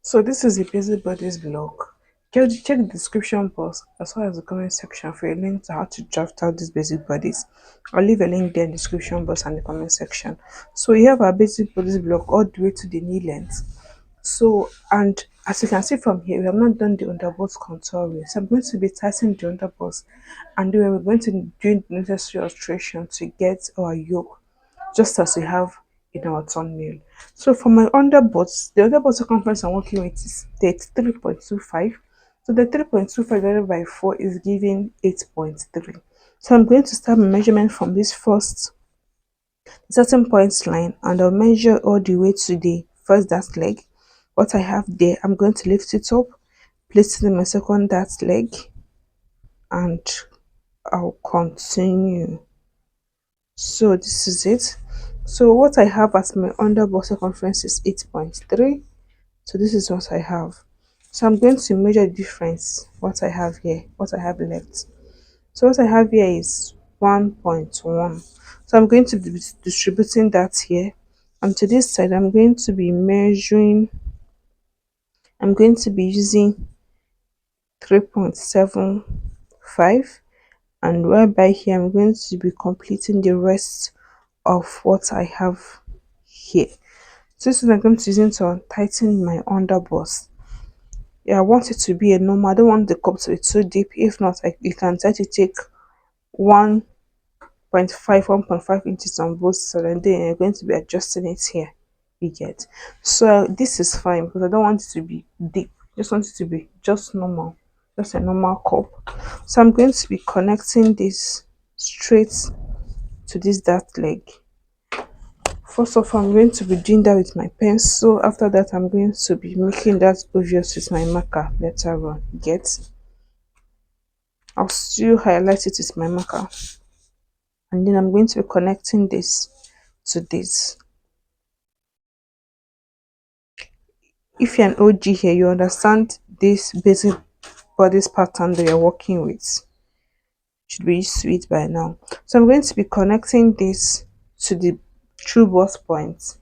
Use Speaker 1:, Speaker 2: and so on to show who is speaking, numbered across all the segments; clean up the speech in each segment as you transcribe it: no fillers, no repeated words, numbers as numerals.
Speaker 1: So this is the basic bodice block. Check the description box as well as the comment section for a link to how to draft out these basic bodies. I'll leave a link there in the description box and the comment section. So we have our basic bodice block all the way to the knee length. So, and as you can see from here, we have not done the underbust contouring. So I'm going to be tightening the underbust, and then we're going to do the necessary alteration to get our yoke, just as we have in our thumbnail. So for my underbust, the underbust circumference I'm working with is 33.25. So the 3.25 divided by 4 is giving 8.3. So I'm going to start my measurement from this first certain points line, and I'll measure all the way to the first dart leg. What I have there, I'm going to lift it up, place it in my second dart leg, and I'll continue. So this is it. So what I have as my underbust circumference is 8.3. So this is what I have. So I'm going to measure the difference, what I have here, what I have left. So what I have here is 1.1. So I'm going to be distributing that here. And to this side, I'm going to be measuring, I'm going to be using 3.75. And whereby here, I'm going to be completing the rest of what I have here. So this is what I'm going to use to tighten my underbust. Yeah, I want it to be a normal. I don't want the cup to be too deep. If not, you can try to take 1.5 inches on both sides, and then you're going to be adjusting it here. You get. So this is fine because I don't want it to be deep. Just want it to be just normal, just a normal cup. So I'm going to be connecting this straight to this dart leg. First of all, I'm going to be doing that with my pencil. After that, I'm going to be making that obvious with my marker later on. Get. I'll still highlight it with my marker, and then I'm going to be connecting this to this. If you're an OG here, you understand this basic bodice pattern that you're working with. Should be used to it by now. So I'm going to be connecting this to the true bust point.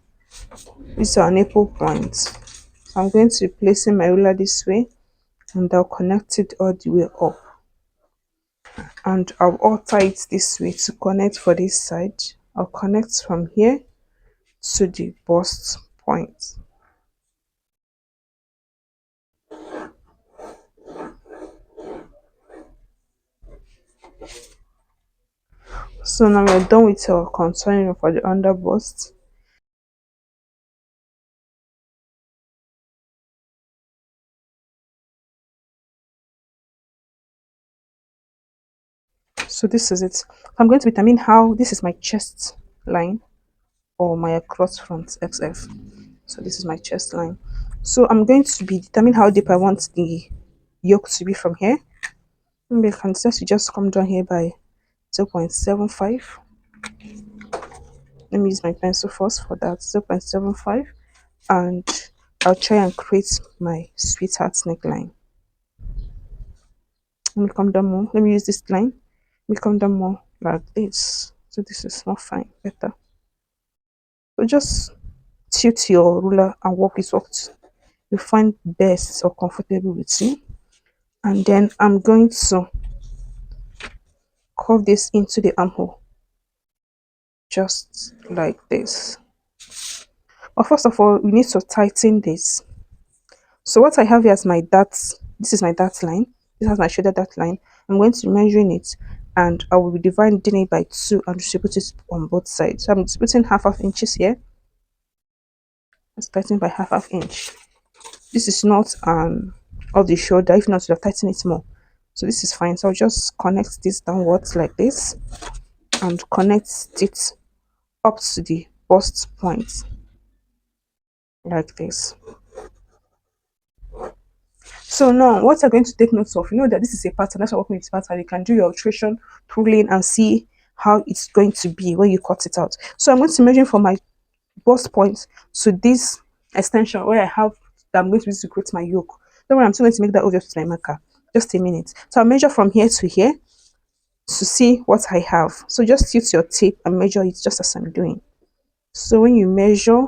Speaker 1: This is our nipple point. So I'm going to be placing my ruler this way, and I'll connect it all the way up. And I'll alter it this way to connect for this side. I'll connect from here to the bust point. So now we're done with our contouring for the under bust. So this is it. I'm going to determine how this is my chest line or my across front XF. So this is my chest line. So I'm going to be determine how deep I want the yoke to be from here. Maybe I can just come down here by 0.75. Let me use my pencil first for that. 0.75, and I'll try and create my sweetheart neckline. Let me come down more. Let me use this line. Let me come down more like this. So this is more fine, better. So just tilt your ruler and work it what you find best or comfortable with you. And then I'm going to curve this into the armhole, just like this. But first of all, we need to tighten this. So what I have here is my dart. This is my dart line. This has my shoulder dart line. I'm going to be measuring it, and I will be dividing it by 2 and distribute it on both sides. So I'm distributing half inches here. Let's tighten by half inch. This is not of the shoulder. If not, you'll tighten it more. So this is fine. So I'll just connect this downwards like this, and connect it up to the bust point like this. So now what you're going to take notes of, you know that this is a pattern. That's why working with pattern. You can do your alteration, pruning, and see how it's going to be when you cut it out. So I'm going to measure from my bust point to this extension where I have that I'm going to use to create my yoke. Don't worry, I'm still going to make that obvious with my marker. Just a minute. So I'll measure from here to here to see what I have. So just use your tape and measure it just as I'm doing. So when you measure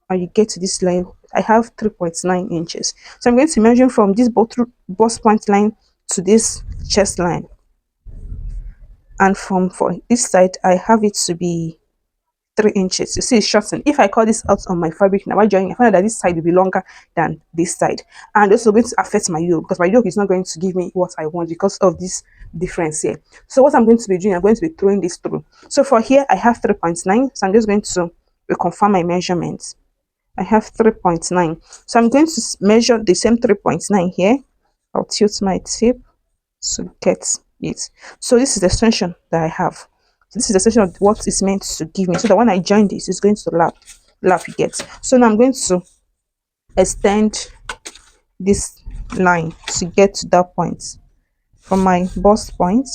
Speaker 1: and you get to this line, I have 3.9 inches. So I'm going to measure from this bust point line to this chest line, and from for this side I have it to be 3 inches. You see it's shortened. If I cut this out on my fabric now while joining, I find out that this side will be longer than this side, and also going to affect my yoke, because my yoke is not going to give me what I want because of this difference here. So what I'm going to be doing, I'm going to be throwing this through. So for here I have 3.9, so I'm just going to reconfirm my measurements. I have 3.9, so I'm going to measure the same 3.9 here. I'll tilt my tape to get it. So this is the extension that I have. So this is the extension of what is meant to give me, so that when I join this, it's going to lap you get. So now I'm going to extend this line to get to that point. From my bust point,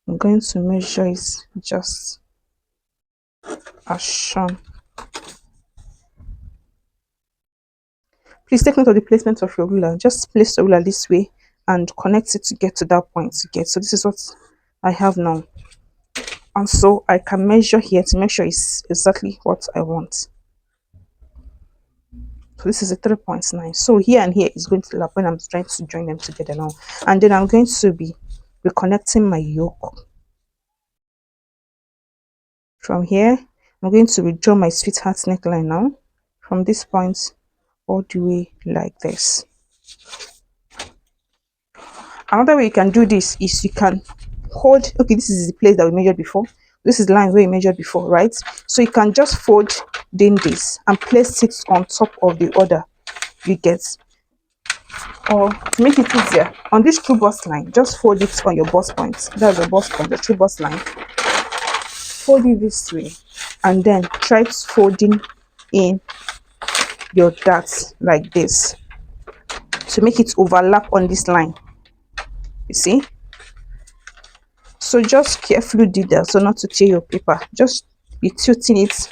Speaker 1: I'm going to measure it just as shown. Please take note of the placement of your ruler. Just place the ruler this way and connect it to get to that point to get. So this is what I have now. And so I can measure here to make sure it's exactly what I want. So this is a 3.9. So here and here is going to lap when I'm trying to join them together now. And then I'm going to be reconnecting my yoke. From here, I'm going to withdraw my sweetheart neckline now. From this point all the way like this. Another way you can do this is you can hold, okay, this is the place that we measured before. This is the line where we measured before, right? So you can just fold in this and place it on top of the other, you get. Or to make it easier, on this true bust line, just fold it on your bust point. That's the bust point, the true bust line. Fold it this way, and then try folding in your darts like this to make it overlap on this line. You see? So just carefully do that so not to tear your paper. Just be tilting it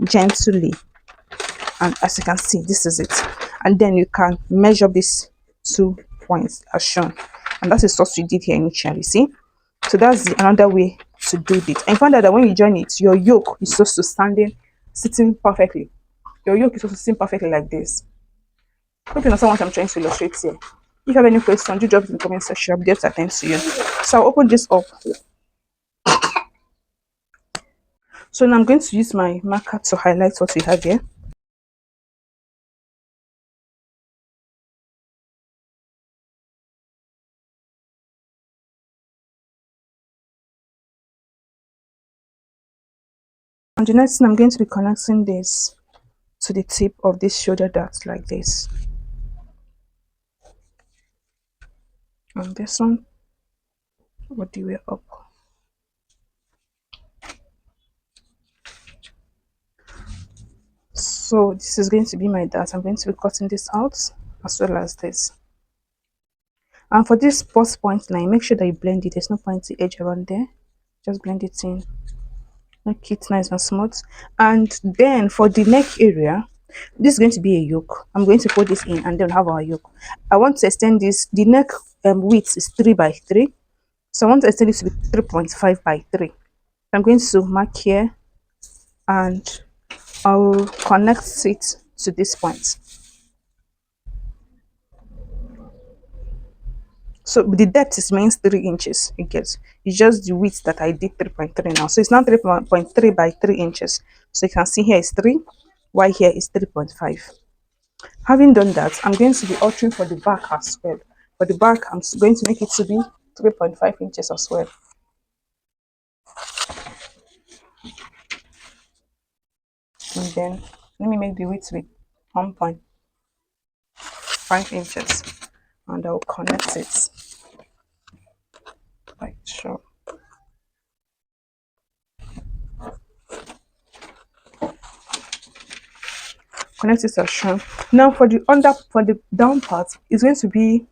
Speaker 1: gently, and as you can see, this is it. And then you can measure these 2 points as shown, and that is what we did here initially. See, so that's another way to do this. And find out that when you join it, your yoke is supposed to sitting perfectly. Your yoke is supposed to sit perfectly like this. Hope you understand what I'm trying to illustrate here. If you have any questions, do drop it in the comment section. I'll be there to attend to you. So I'll open this up. So now I'm going to use my marker to highlight what we have here. And the next thing, I'm going to be connecting this to the tip of this shoulder dart like this. And this one all the way up. So this is going to be my dart. I'm going to be cutting this out as well as this. And for this bust point line, make sure that you blend it. There's no pointy edge around there. Just blend it in. Make it nice and smooth. And then for the neck area, this is going to be a yoke. I'm going to put this in and then have our yoke. I want to extend this. The neck width is 3 by 3. So I want to extend it to be 3.5 by 3. I'm going to mark here and I'll connect it to this point. So the depth is means 3 inches. You get, it's just the width that I did 3.3 now. So it's now 3.3 by 3 inches. So you can see here is 3, while here is 3.5. Having done that, I'm going to be altering for the back as well. For the back, I'm going to make it to be 3.5 inches as well. And then let me make the width with 1.5 inches, and I'll connect it like so. Connect it as shown. Now for the down part, it's going to be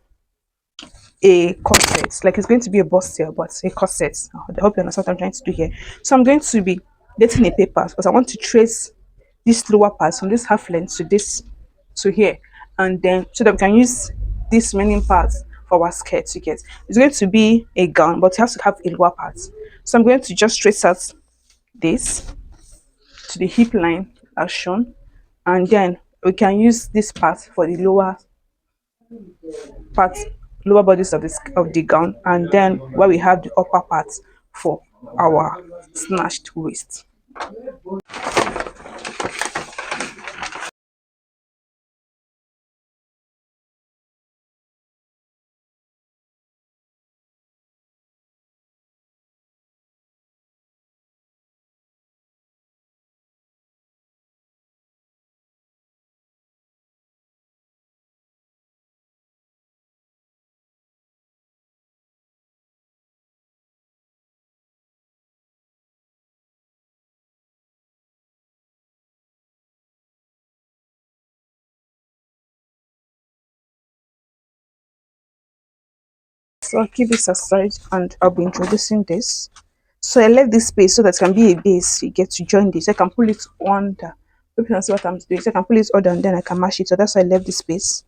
Speaker 1: a corset, like it's going to be a bustier, but a corset. I hope you understand what I'm trying to do here. So I'm going to be getting a paper because I want to trace this lower part from this half length to this to here, and then so that we can use this remaining parts for our skirt. You get, it's going to be a gown, but it has to have a lower part. So I'm going to just trace out this to the hip line as shown, and then we can use this part for the lower part, lower bodice of the gown, and then where we have the upper part for our snatched waist. So I'll keep this aside and I'll be introducing this. So I left this space so that it can be a base. You get to join this. I can pull it under. Hope you can see what I'm doing. So I can pull it under and then I can mash it. So that's why I left this space,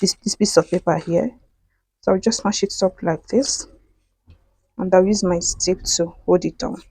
Speaker 1: this piece of paper here. So I'll just mash it up like this, and I'll use my stick to hold it down.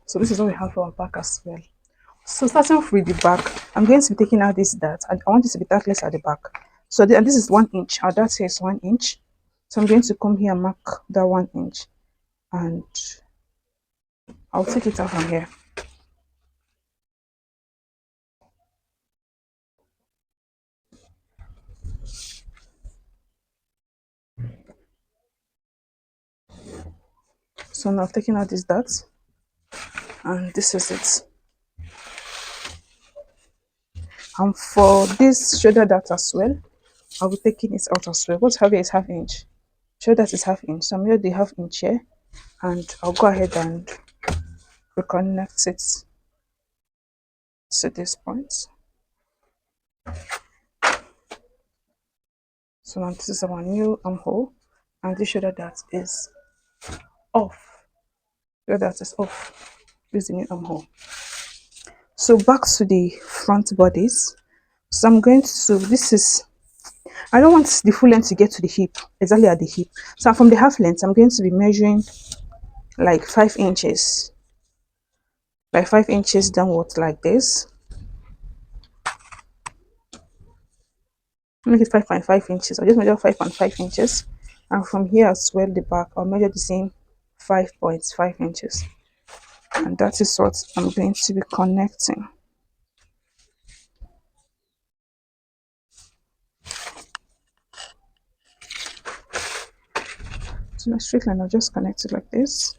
Speaker 1: So this is what we have for our back as well. So starting off with the back, I'm going to be taking out this dart, and I want it to be dartless at the back. So and this is 1 inch. Our dart here is 1 inch. So I'm going to come here and mark that 1 inch, and I'll take it out from here. So now I've taken out this dart, and this is it. And for this shoulder dart as well, I'll be taking it out as well. What's heavy is 1/2 inch. Shoulder dart is 1/2 inch. So I'm here the 1/2 inch here, and I'll go ahead and reconnect it to this point. So now this is our new armhole, and this shoulder dart is off. Shoulder dart is off. This is the new armhole. So back to the front bodies. So I'm going to, this is, I don't want the full length to get to the hip, exactly at the hip. So from the half length, I'm going to be measuring like 5 inches, like 5 inches downwards like this. Make it 5.5 inches. I'll just measure 5.5 inches. And from here as well, the back, I'll measure the same 5.5 inches. And that is what I'm going to be connecting. So my straight line, I'll just connect it like this.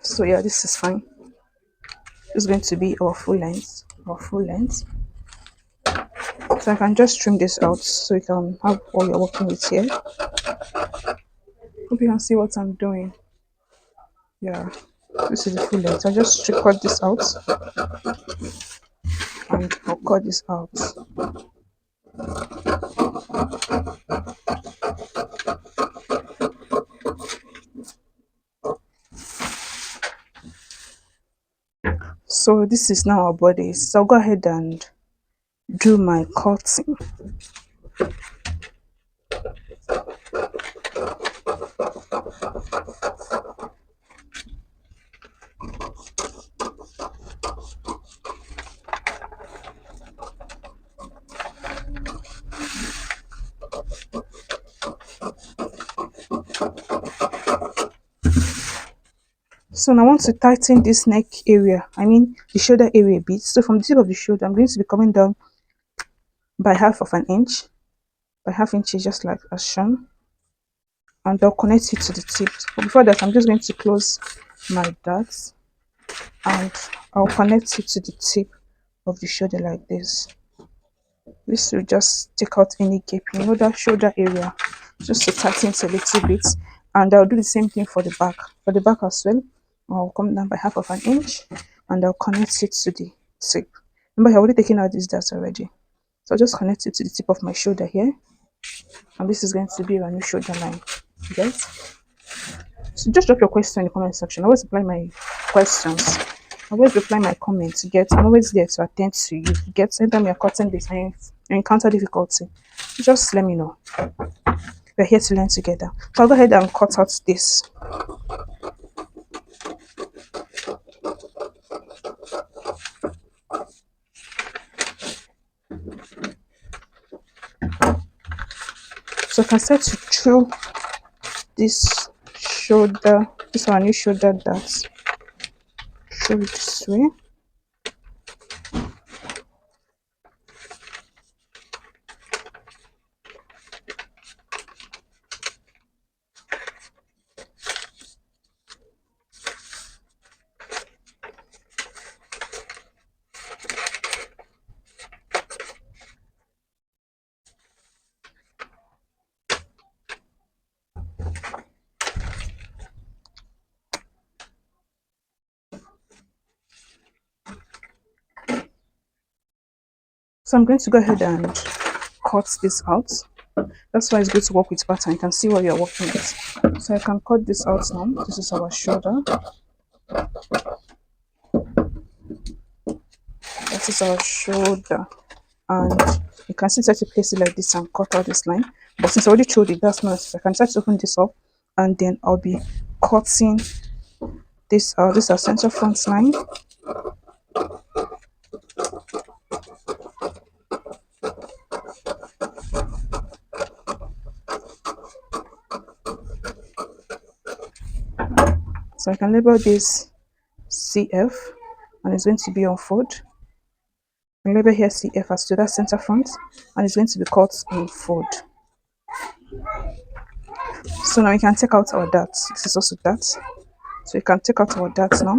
Speaker 1: So yeah, this is fine. This is going to be our full length, So I can just trim this out so you can have all you're working with here. Hope you can see what I'm doing. Yeah, this is the full length. I'll just cut this out, and I'll cut this out. So this is now our body. So I'll go ahead and do my cutting. So now I want to tighten this neck area, I mean the shoulder area a bit. So from the tip of the shoulder, I'm going to be coming down by half of an inch, by half inches, just like as shown, and I'll connect it to the tip. But before that, I'm just going to close my darts and I'll connect it to the tip of the shoulder like this. This will just take out any gap, that shoulder area, just to tighten it a little bit. And I'll do the same thing for the back. For the back as well, I'll come down by half of an inch and I'll connect it to the tip. Remember, I've already taken out these darts already. So I'll just connect it to the tip of my shoulder here. And this is going to be our new shoulder line. Yes? So just drop your question in the comment section. I always reply my questions. I always reply my comments. I'm always there to attend to you. Anytime you're cutting this and you encounter difficulty, just let me know. We're here to learn together. So I'll go ahead and cut out this. So I can start to throw this shoulder, this one new shoulder dart. Throw it this way. So I'm going to go ahead and cut this out. That's why it's good to work with pattern. You can see what you're working with. So I can cut this out now. This is our shoulder. That is our shoulder. And you can see start to place it like this and cut out this line. But since I already showed it, that's not. I can start to open this up and then I'll be cutting this out. This is our center front line. So I can label this CF and it's going to be on fold. And label here CF as to that center front and it's going to be cut on fold. So now we can take out our darts. This is also that. So we can take out our darts now.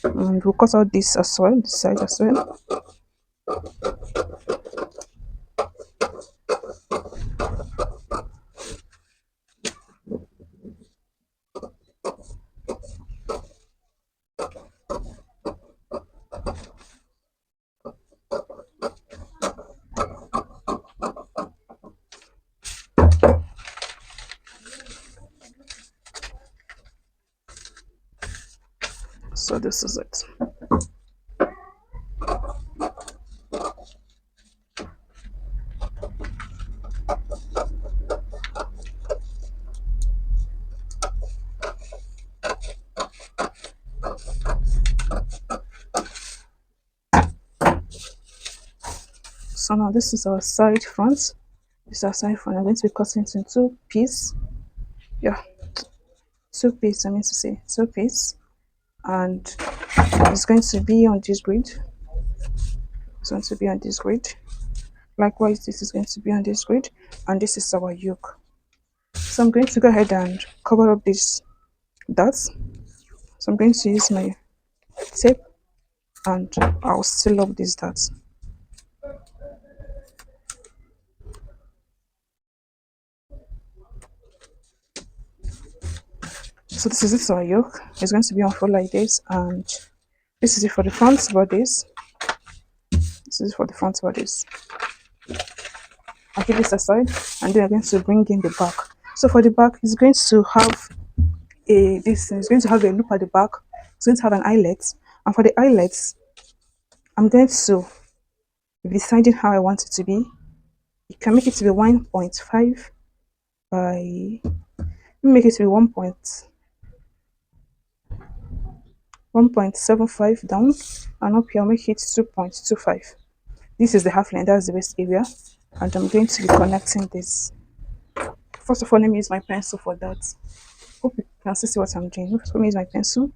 Speaker 1: And we'll cut out this as well, this side as well. So this is it. So now this is our side front. This is our side front. I'm going to be cutting it in two pieces. Yeah, two pieces. I mean to say two pieces, and it's going to be on this grid. It's going to be on this grid. Likewise, this is going to be on this grid, and this is our yoke. So I'm going to go ahead and cover up these dots. So I'm going to use my tape and I'll seal up these dots. So this is it for our yoke. It's going to be on fold like this, and this is it for the front bodice. This is for the front bodice. I'll keep this aside, and then I'm going to bring in the back. So for the back, it's going to have it's going to have a loop at the back. It's going to have an eyelet, and for the eyelets, I'm going to be deciding how I want it to be. You can make it to be 1.5 by, let me make it to be 1.75 down, and up here I'll make it 2.25. This is the half line, that's the waist area, and I'm going to be connecting this. First of all, let me use my pencil for that. Hope you can still see what I'm doing. Let me use my pencil,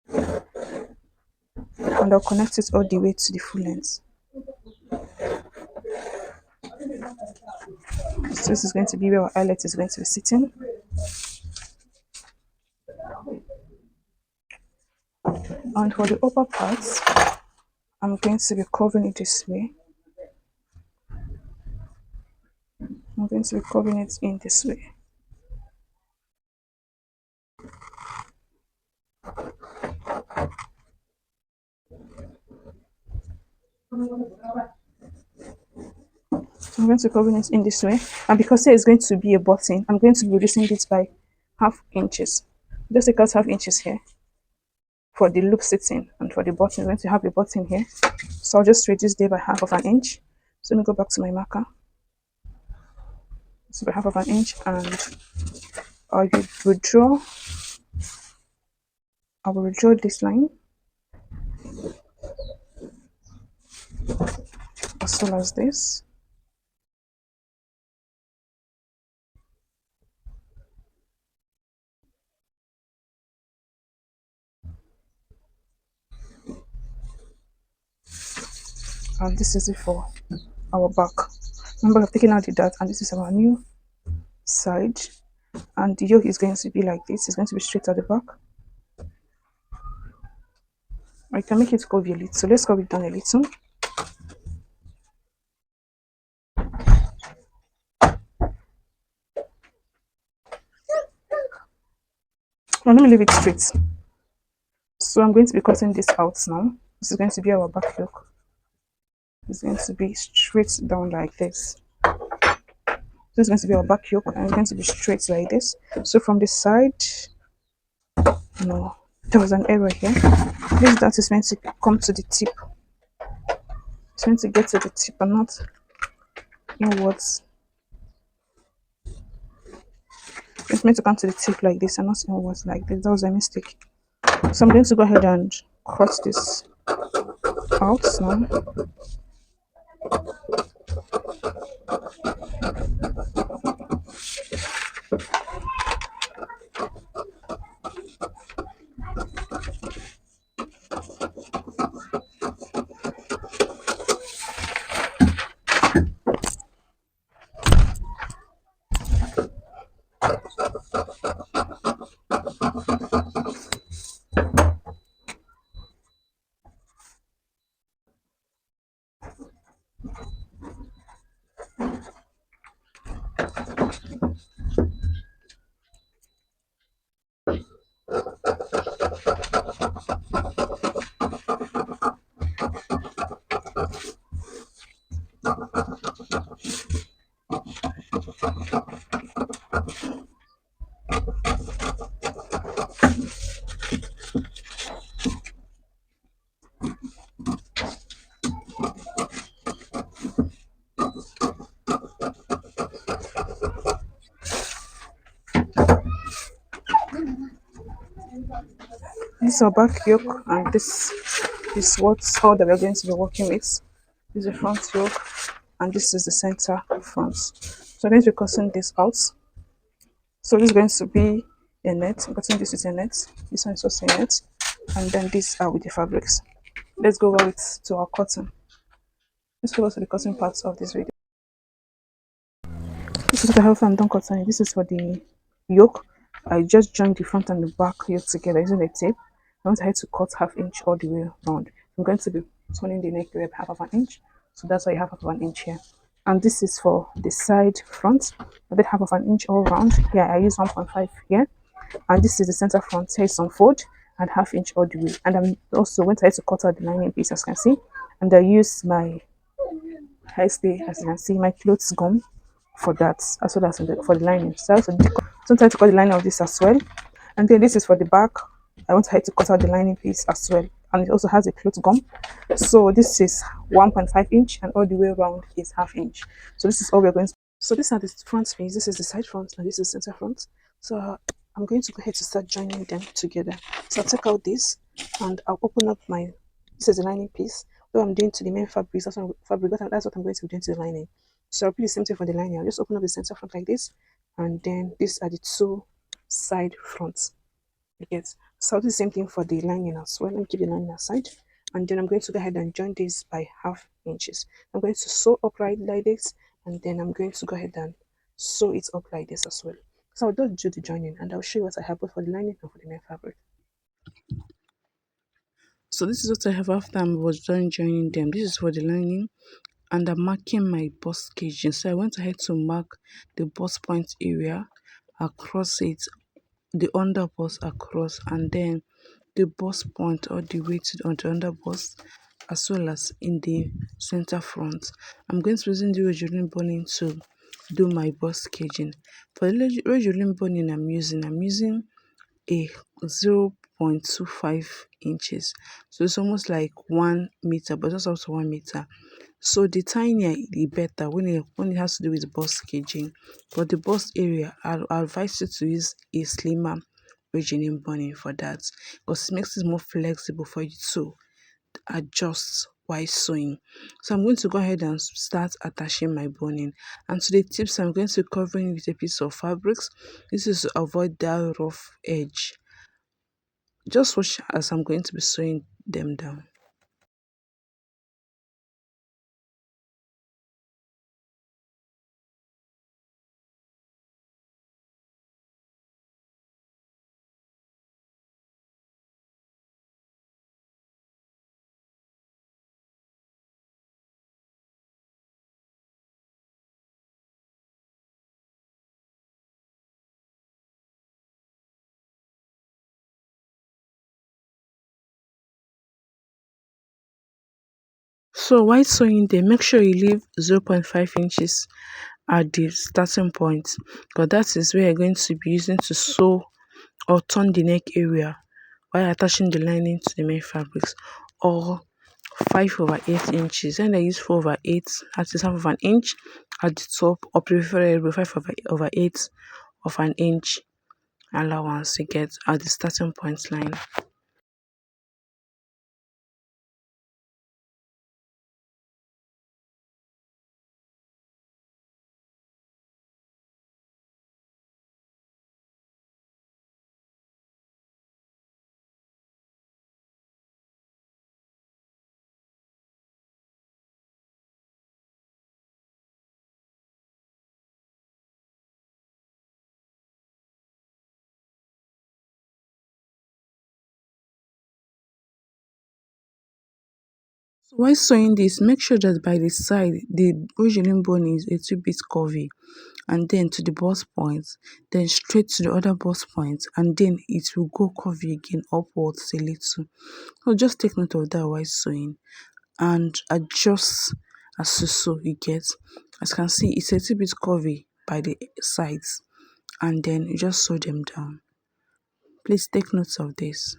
Speaker 1: and I'll connect it all the way to the full length. So this is going to be where our eyelet is going to be sitting. And for the upper parts, I'm going to be covering it this way. I'm going to be covering it in this way. I'm going to be covering it in this way. And because there is going to be a button, I'm going to be reducing this by half inches. Just take out half inches here for the loop sitting, and for the button, I'm going to have a button here. So I'll just reduce there by half of an inch. So let me go back to my marker. So by half of an inch, and I will withdraw this line as well as this. And this is it for our back. Remember, I've taken out the dart, and this is our new side. And the yoke is going to be like this. It's going to be straight at the back. I can make it curvy a little. So let's curve it down a little. Now let me leave it straight. So I'm going to be cutting this out now. This is going to be our back yoke. It's going to be straight down like this. This is going to be our back yoke, and it's going to be straight like this. So from the side, no, there was an error here. This dart is meant to come to the tip. It's meant to get to the tip and not inwards. It's meant to come to the tip like this and not inwards like this. That was a mistake. So I'm going to go ahead and cut this out now. This is our back yoke, and this is all that we're going to be working with. This is the front yoke, and this is the center front. So I'm going to be cutting this out. So this is going to be a net. I'm cutting this with a net. This one is also a net, and then these are with the fabrics. Let's go over it to our cotton. Let's go over to the cotton parts of this video. This is what I have done cutting. This is for the yoke. I just joined the front and the back yoke together using a tape. I want to cut half inch all the way around. I'm going to be turning the neck web half of an inch. So that's why I have half of an inch here. And this is for the side front. I did half of an inch all around. Here I use 1.5 here. And this is the center front. Here is some fold and half inch all the way. And I'm also going to cut out the lining piece, as you can see. And I use my hairspray, as you can see, my clothes gum for that, as well as for the lining. So sometimes to cut the lining of this as well. And then this is for the back. I want to cut out the lining piece as well, and it also has a cloth gum. So this is 1.5 inch, and all the way around is half inch. So this is all we're going to So these are the front face, this is the side front, and this is center front. So I'm going to go ahead to start joining them together. So I'll take out this and I'll open up my, this is the lining piece. What I'm doing to the main fabric, that's what I'm going to be doing to the lining. So I'll do the same thing for the lining. I'll just open up the center front like this, and then these are the two side fronts. You get. So I'll do the same thing for the lining as well. Let me keep the lining aside. And then I'm going to go ahead and join this by half inches. I'm going to sew upright like this, and then I'm going to go ahead and sew it up like this as well. So I'll just do the joining, and I'll show you what I have both for the lining and for the main fabric. So this is what I have after I was done joining them. This is for the lining, and I'm marking my bust gauging. So I went ahead to mark the bust point area across it, the under bust across, and then the bust point all the way to on the under bust, as well as in the center front. I'm going to be using the Rogeline boning to do my bust gauging. For the Rogeline boning I'm using a 0.25 inches. So it's almost like 1 meter, but just up to 1 meter. So the tinier the better when it has to do with bust gauging. For the bust area, I'll advise you to use a slimmer virgin boning for that, because it makes it more flexible for you to adjust while sewing. So I'm going to go ahead and start attaching my boning, and to the tips I'm going to be covering with a piece of fabrics. This is to avoid that rough edge. Just watch as I'm going to be sewing them down. So while sewing them, make sure you leave 0.5 inches at the starting point, because that is where you're going to be using to sew or turn the neck area while attaching the lining to the main fabrics, or 5/8 inches. And I use 4/8, that is half of an inch at the top, or preferably 5/8 of an inch allowance to get at the starting point line. So while sewing this, make sure that by the side the Rogeline bone is a little bit curvy, and then to the bust point, then straight to the other bust point, and then it will go curvy again upwards a little. So just take note of that while sewing, and adjust as you sew. You get, as you can see, it's a little bit curvy by the sides, and then you just sew them down. Please take note of this.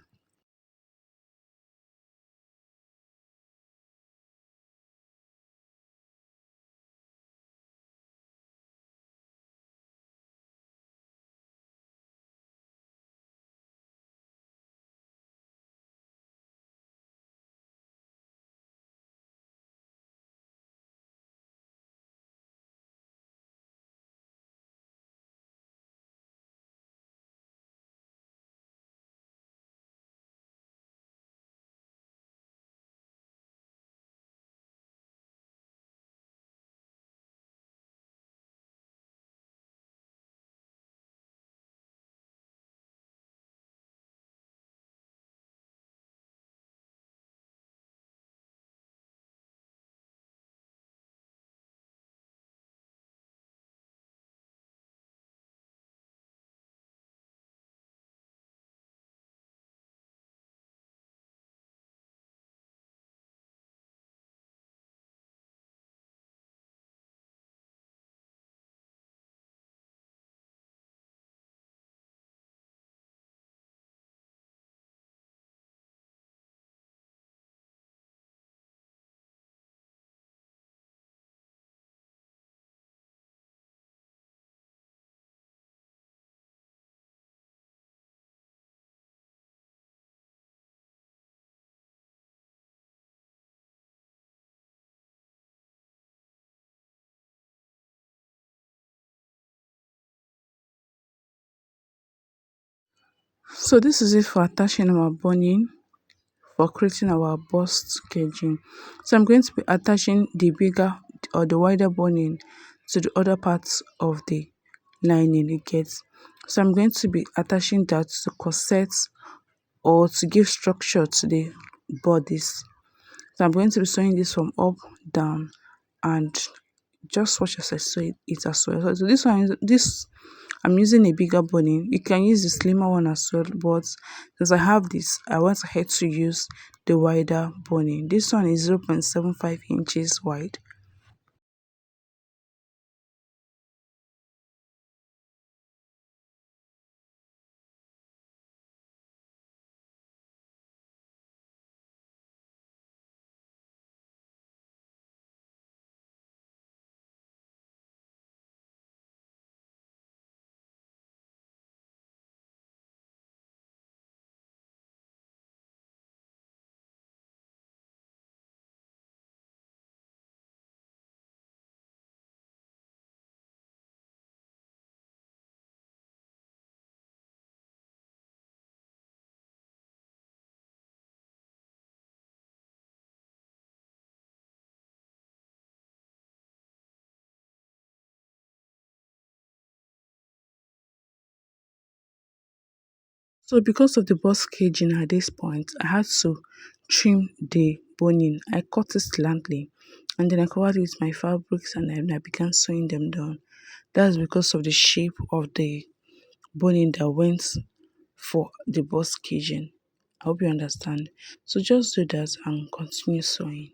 Speaker 1: So this is it for attaching our boning, for creating our bust gauging. So I'm going to be attaching the bigger or the wider boning to the other parts of the lining it gets. So I'm going to be attaching that to corset or to give structure to the bodice. So I'm going to be sewing this from up down and just watch as I sew it as well. So this one, this I'm using a bigger boning. You can use the slimmer one as well, but since I have this, I went ahead to use the wider boning. This one is 0.75 inches wide. So because of the bust caging at this point, I had to trim the boning. I cut it slantly and then I covered it with my fabrics and then I began sewing them down. That's because of the shape of the boning that went for the bust caging. I hope you understand. So just do that and continue sewing.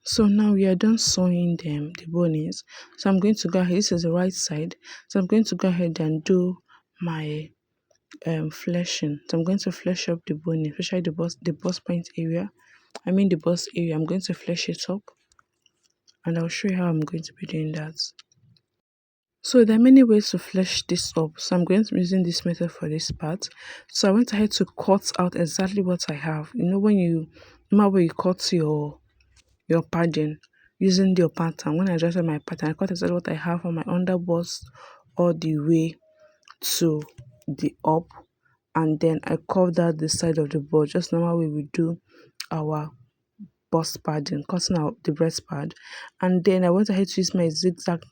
Speaker 1: So now we are done sewing them, the bonings. So I'm going to go ahead, this is the right side. So I'm going to go ahead and do my fleshing. So I'm going to flesh up the boning, especially the bust point area. I mean the bust area. I'm going to flesh it up and I'll show you how I'm going to be doing that. So there are many ways to flesh this up. So I'm going to be using this method for this part. So I went ahead to cut out exactly what I have. You know when you, no matter where you cut your padding using your pattern. When I adjusted my pattern, I cut exactly what I have on my underbust all the way to the up, and then I curved out the side of the board just normal way we do our bust padding, cutting out the breast pad. And then I went ahead to use my zigzag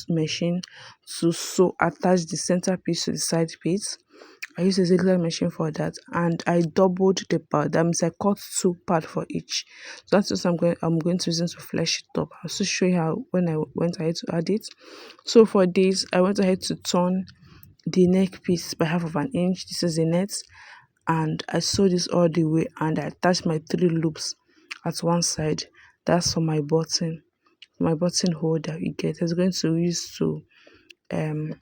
Speaker 1: machine to sew attach the center piece to the side piece. I used a zigzag machine for that and I doubled the pad. That means I cut two pad for each. So that's just I'm going to use to flesh it up. I'll also show you how when I went ahead to add it. So for this, I went ahead to turn the neck piece by half of an inch. This is the net, and I sew this all the way and I attach my three loops at one side. That's for my button holder you get. It's going to use to um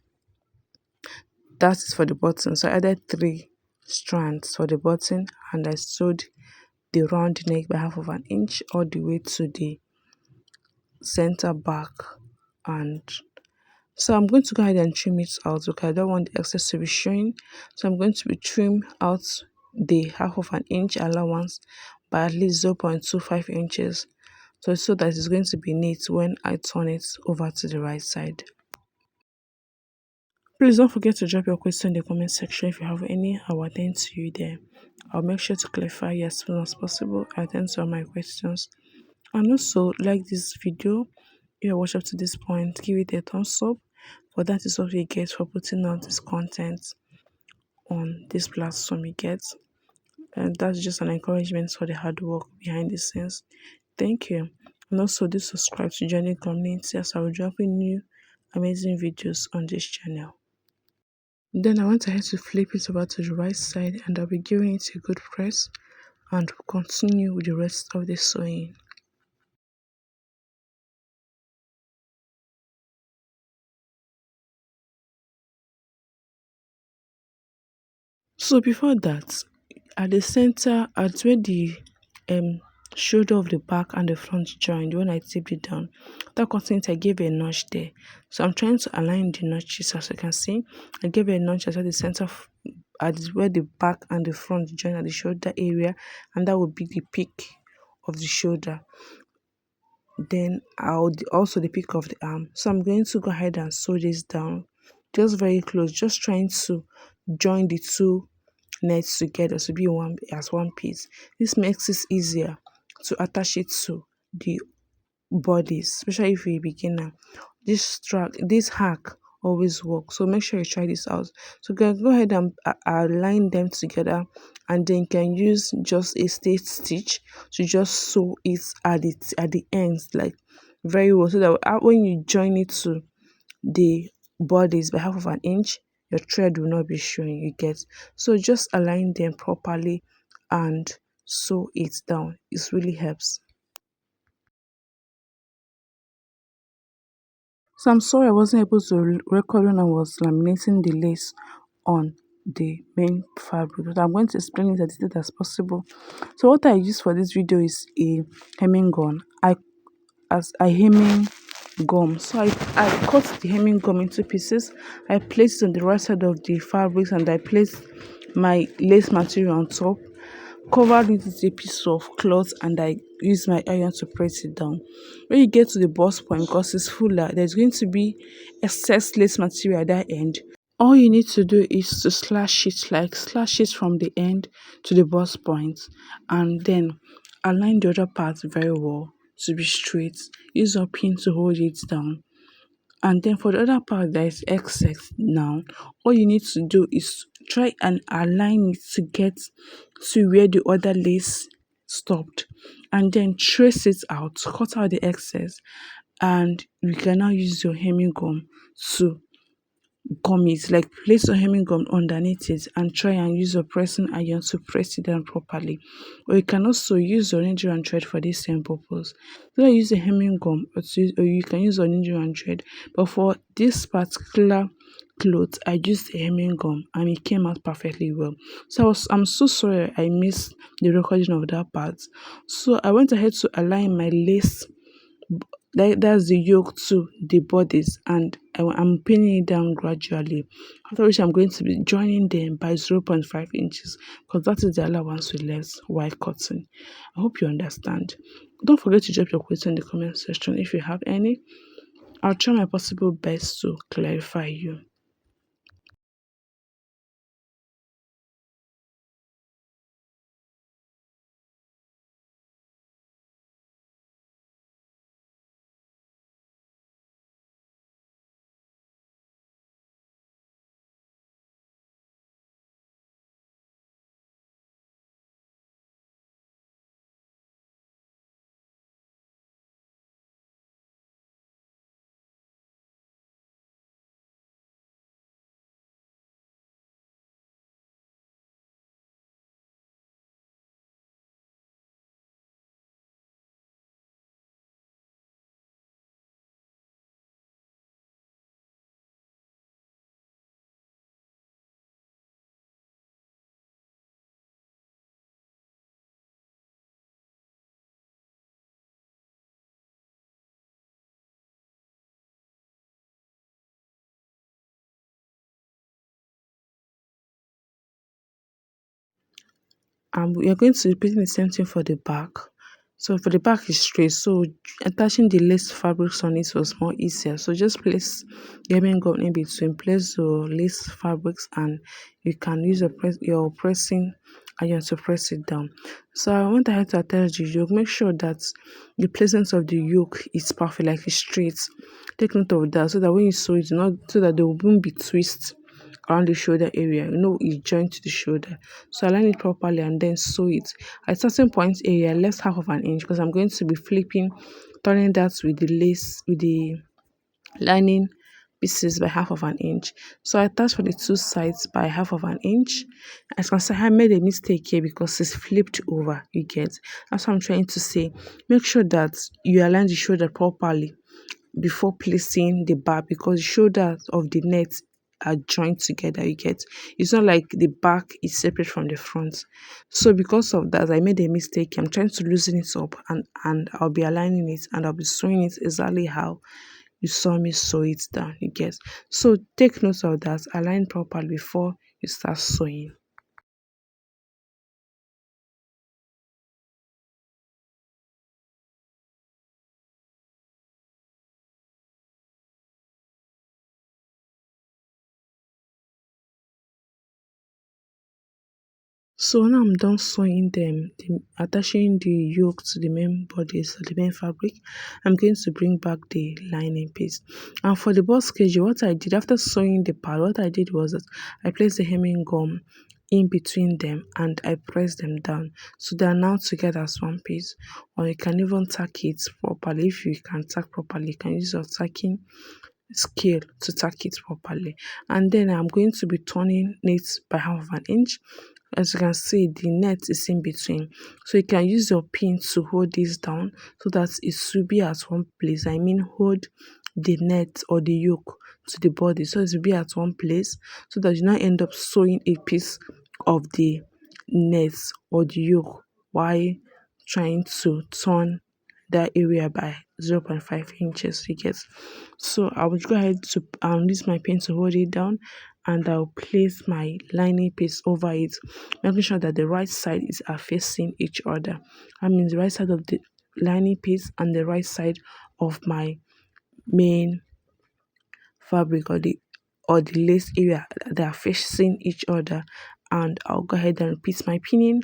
Speaker 1: that is for the button. So I added three strands for the button and I sewed the round neck by half of an inch all the way to the center back. And so I'm going to go ahead and trim it out because I don't want the excess to be showing. So I'm going to be trim out the half of an inch allowance by at least 0.25 inches, so that it's going to be neat when I turn it over to the right side. Please don't forget to drop your question in the comment section. If you have any, I will attend to you there. I'll make sure to clarify you as soon as possible. I attend to all my questions. And also, like this video, if you watch up to this point, give it a thumbs up. For that is what we get for putting out this content on this platform you get. And that's just an encouragement for the hard work behind the scenes. Thank you. And also do subscribe to join the community as I will drop in new amazing videos on this channel. Then I want ahead to flip it over to the right side and I'll be giving it a good press and continue with the rest of the sewing. So before that, at the center, at where the um shoulder of the back and the front joined, when I tipped it down, that continent I gave a notch there. So I'm trying to align the notches. As you can see, I gave a notch at the center at where the back and the front join at the shoulder area, and that would be the peak of the shoulder. Then I'll also the peak of the arm. So I'm going to go ahead and sew this down just very close, just trying to join the two nets together to be one piece. This makes it easier to attach it to the bodies, especially if you're a beginner. This hack always works, so make sure you try this out. So go ahead and align them together, and then you can use just a straight stitch to just sew it at the ends, like very well, so that when you join it to the bodies by half of an inch, your thread will not be showing, you get. So just align them properly and sew it down. It really helps. So I'm sorry I wasn't able to record when I was laminating the lace on the main fabric, but I'm going to explain it as detailed as possible. So what I use for this video is a hemming gun. As a hemming gum. So I cut the hemming gum into pieces. I placed it on the right side of the fabrics and I placed my lace material on top, covered it with a piece of cloth, and I used my iron to press it down. When you get to the bust point, because it's fuller, there's going to be excess lace material at that end. All you need to do is to slash it from the end to the bust point, and then align the other part very well to be straight. Use a pin to hold it down. And then for the other part that is excess now, all you need to do is try and align it to get to where the other lace stopped, and then trace it out, cut out the excess, and you can now use your hemming gum to gum it, like place your hemming gum underneath it and try and use your pressing iron to press it down properly. Or you can also use your needle and thread for this same purpose. So I use a hemming gum, or you can use your needle and thread, but for this particular cloth I used a hemming gum and it came out perfectly well. So I'm so sorry I missed the recording of that part. So I went ahead to align my lace, that's the yoke to the bodies, and I'm pinning it down gradually, after which I'm going to be joining them by 0.5 inches, because that is the allowance we left while cutting. I hope you understand. Don't forget to drop your question in the comment section if you have any. I'll try my possible best to clarify you. And we are going to repeat the same thing for the back. So for the back is straight, so attaching the lace fabrics on it was more easier. So just place the hemming gum in between, place the lace fabrics, and you can use your pressing iron to press it down. So I went ahead to attach the yoke. Make sure that the placement of the yoke is perfect, like it's straight. Take note of that so that when you sew it, not so that there won't be twist around the shoulder area. It joined to the shoulder. So align it properly and then sew it. At certain point area, left half of an inch, because I'm going to be flipping, turning that with the lace, with the lining pieces by half of an inch. So I attach for the two sides by half of an inch. As you can see, I made a mistake here because it's flipped over. You get? That's what I'm trying to say. Make sure that you align the shoulder properly before placing the bar, because the shoulders of the net are joined together. You get? It's not like the back is separate from the front. So because of that, I made a mistake. I'm trying to loosen it up, and I'll be aligning it, and I'll be sewing it exactly how you saw me sew it down. You get? So take note of that. Align properly before you start sewing. So now I'm done sewing attaching the yoke to the main bodice, the main fabric. I'm going to bring back the lining piece. And for the bust cage, what I did after sewing the part, what I did was that I placed the hemming gum in between them and I pressed them down. So they are now together as one piece. Or you can even tack it properly. If you can tack properly, you can use your tacking scale to tack it properly. And then I'm going to be turning it by half of an inch. As you can see, the net is in between, so you can use your pin to hold this down so that it should be at one place. I mean, hold the net or the yoke to the body so it will be at one place, so that you not end up sewing a piece of the net or the yoke while trying to turn that area by 0.5 inches. You get? So I will go ahead to use my pin to hold it down, and I'll place my lining piece over it, making sure that the right side are facing each other. I mean, the right side of the lining piece and the right side of my main fabric, or the lace area, they are facing each other. And I'll go ahead and repeat my pinning.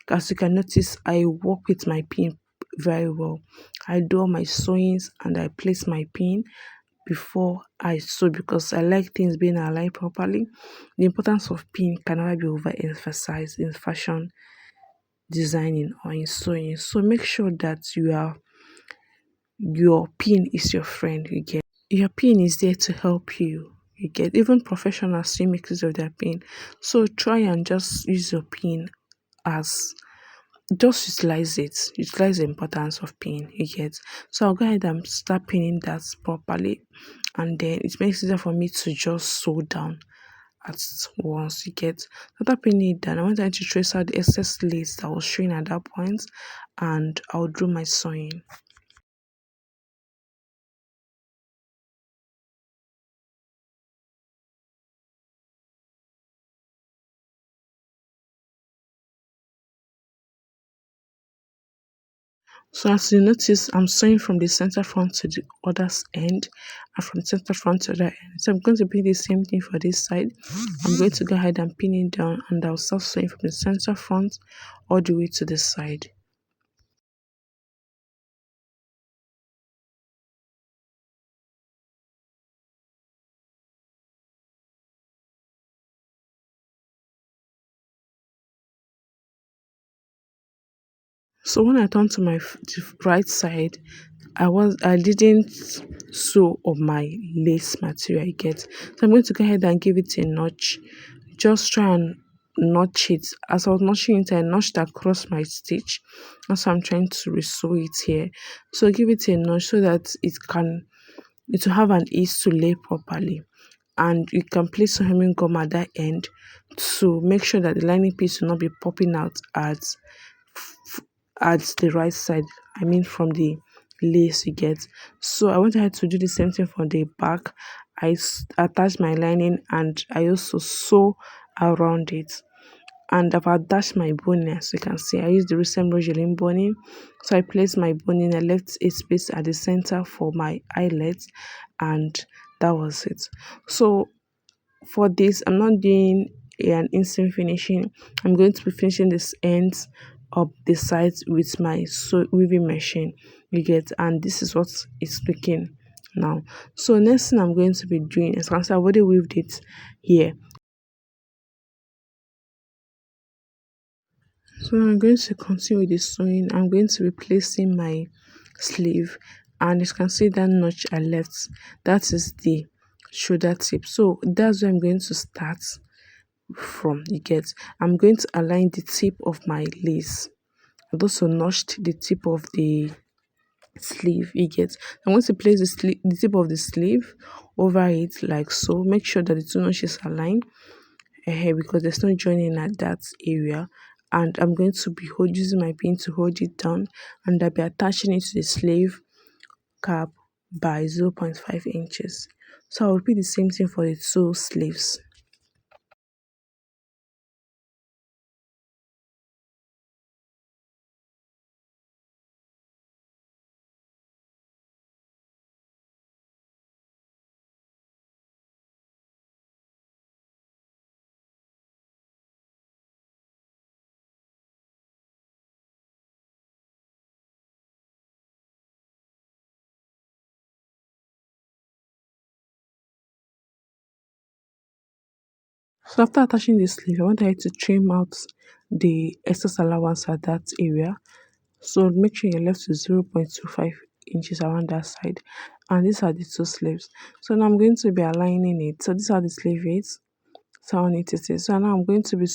Speaker 1: As you can notice, I work with my pin very well. I do all my sewings and I place my pin before I sew, because I like things being aligned properly. The importance of pin can never be overemphasized in fashion designing or in sewing. So make sure that your pin is your friend. You get? Your pin is there to help you. You get? Even professionals still make use of their pin. So try and just use your pin as just utilize it. Utilize the importance of pin. You get? So I'll go ahead and start pinning that properly, and then it makes it easier for me to just sew down at once. You get? After pinning it down, I want to trace out the excess lace that was showing at that point, and I'll do my sewing. So as you notice, I'm sewing from the center front to the other end, and from the center front to the other end. So I'm going to do the same thing for this side. I'm going to go ahead and pin it down, and I'll start sewing from the center front all the way to the side. So when I turn to the right side, I didn't sew on my lace material. I get? So I'm going to go ahead and give it a notch. Just try and notch it. As I was notching it, I notched across my stitch. That's why I'm trying to resew it here. So give it a notch so that it will have an ease to lay properly. And you can place some hemming gum at that end to make sure that the lining piece will not be popping out at the right side. I mean, from the lace. You get? So I went ahead to do the same thing for the back. I attached my lining and I also sew around it. and I've attached my boning. As you can see, I used the recent Rogelin boning. So I placed my boning. I left a space at the center for my eyelets, and that was it. So for this, I'm not doing an instant finishing. I'm going to be finishing this ends of the sides with my weaving machine. You get, and this is what it's looking now. So next thing I'm going to be doing is, I already weaved it here. So I'm going to continue with the sewing. I'm going to be placing my sleeve, and you can see that notch I left. That is the shoulder tip. So that's where I'm going to start from. You get, I'm going to align the tip of my lace. I've also notched the tip of the sleeve. You get, I'm going to place the tip of the sleeve over it like so. Make sure that the two notches align because there's no joining at that area, and I'm going to be using my pin to hold it down, and I'll be attaching it to the sleeve cap by 0.5 inches. So I'll repeat the same thing for the two sleeves. So after attaching the sleeve, I want to trim out the excess allowance at that area. So make sure you're left with 0.25 inches around that side. And these are the two sleeves. So now I'm going to be aligning it. So these are the sleeve aids. So on it is. So now I'm going to be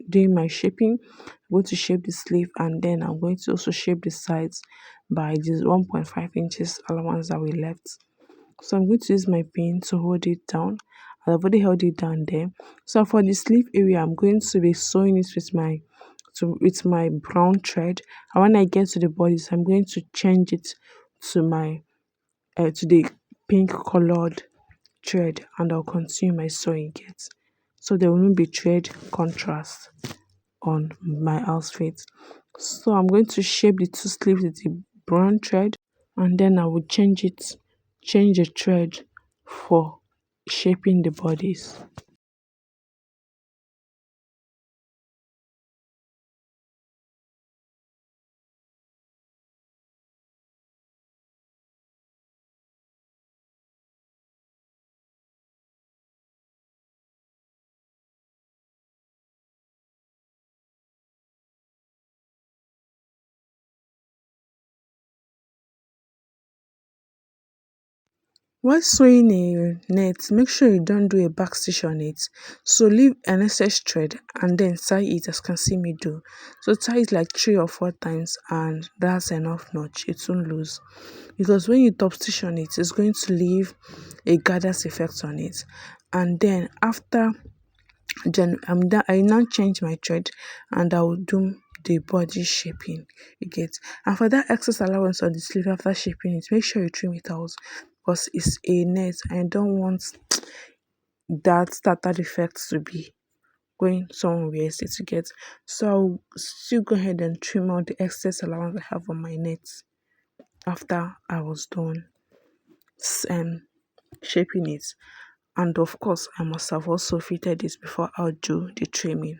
Speaker 1: doing my shaping. I'm going to shape the sleeve, and then I'm going to also shape the sides by this 1.5 inches allowance that we left. So I'm going to use my pin to hold it down. I've already held it down there. So for the sleeve area, I'm going to be sewing it with my brown thread. And when I get to the bodice, I'm going to change it to my to the pink colored thread, and I'll continue my sewing it. So there will not be thread contrast on my outfit. So I'm going to shape the two sleeves with the brown thread, and then I will change the thread for shaping the bodies. While sewing a net, make sure you don't do a back stitch on it. So leave an excess thread and then tie it as you can see me do. So tie it like 3 or 4 times, and that's enough notch. It won't lose. Because when you top stitch on it, it's going to leave a gathers effect on it. And then after then I now change my thread, and I will do the body shaping. You get, and for that excess allowance on the sleeve after shaping it, make sure you trim it out because it's a net. I don't want that starter effect to be going somewhere else to get. So I'll still go ahead and trim out the excess allowance I have on my net after I was done shaping it. And of course, I must have also fitted this before I'll do the trimming.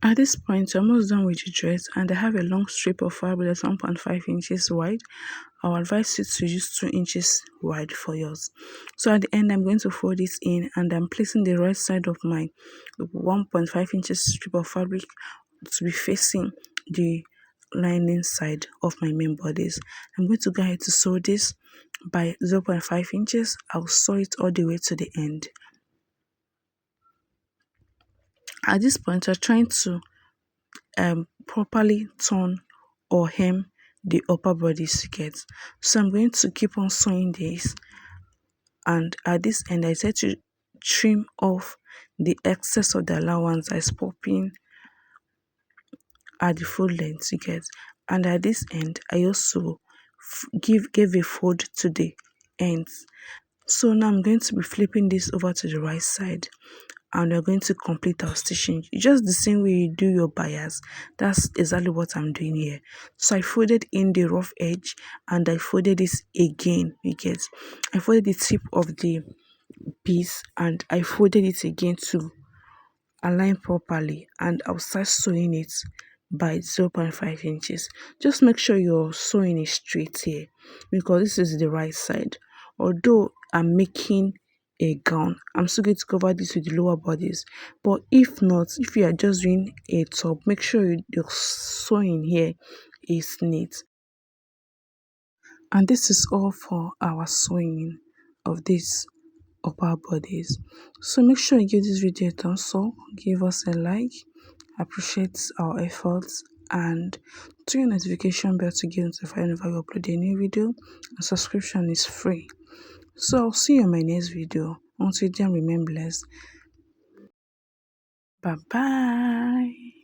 Speaker 1: At this point, we're almost done with the dress, and I have a long strip of fabric that's 1.5 inches wide. I'll advise you to use 2 inches wide for yours. So at the end, I'm going to fold this in, and I'm placing the right side of my 1.5 inches strip of fabric to be facing the lining side of my main bodice. I'm going to go ahead to sew this by 0.5 inches. I'll sew it all the way to the end. At this point, we're trying to properly turn or hem the upper body skirt. So I'm going to keep on sewing this, and at this end I said to trim off the excess of the allowance that is popping at the fold length you get. And at this end I also gave a fold to the ends. So now I'm going to be flipping this over to the right side, and we're going to complete our stitching just the same way you do your bias. That's exactly what I'm doing here. So I folded in the rough edge and I folded this again, you get. I folded the tip of the piece and I folded it again to align properly, and I'll start sewing it by 0.5 inches. Just make sure your sewing is straight here, because this is the right side. Although I'm making a gown, I'm still going to cover this with the lower bodice, but if not, if you are just doing a top, make sure your sewing here is neat. And this is all for our sewing of this upper bodies. So make sure you give this video a thumbs up, give us a like, appreciate our efforts, and turn your notification bell to get notified whenever we upload a new video. And subscription is free. So I'll see you in my next video. Until then, remain blessed. Bye bye.